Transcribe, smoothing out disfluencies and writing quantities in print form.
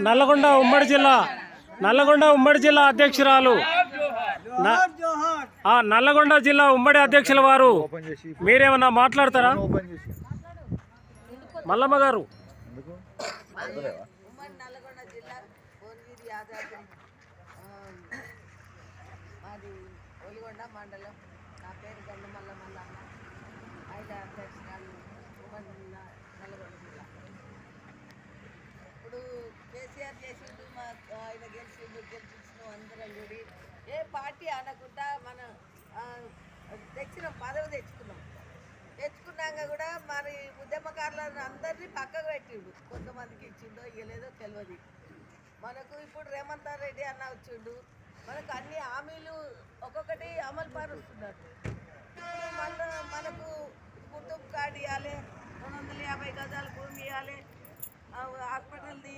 నల్లగొండ ఉమ్మడి జిల్లా అధ్యక్షురాలు నల్లగొండ జిల్లా ఉమ్మడి అధ్యక్షుల వారు మీరేమన్నా మాట్లాడతారా? మల్లమ్మ గారు. నల్లగొండ జిల్లా భువనగిరి యాదాద్రి మాది ఒలిగొండ మండలం. నా పేరు గండమల్ల మల్లమ్మ, మహిళా అధ్యక్షురాలు నల్లగొండ జిల్లా. ఇప్పుడు కేసీఆర్ చేసిండు, ఆయన గెలిపించిన అందరం కూడి ఏ పార్టీ అనకుండా మనం తెచ్చిన పదవి తెచ్చుకున్నాక కూడా మరి ఉద్యమకారులను అందరినీ పక్కకు పెట్టిండు. కొంతమందికి ఇచ్చిండో ఇవ్వలేదో తెలియదు. మనకు ఇప్పుడు రేవంత్ రెడ్డి అన్న వచ్చిండు, మనకు అన్ని హామీలు ఒక్కొక్కటి అమలు పరుస్తున్నారు. మళ్ళీ మనకు కుటుంబ కార్డు ఇవ్వాలి, 250 గజాల భూమి ఇవ్వాలి, హాస్పిటల్ది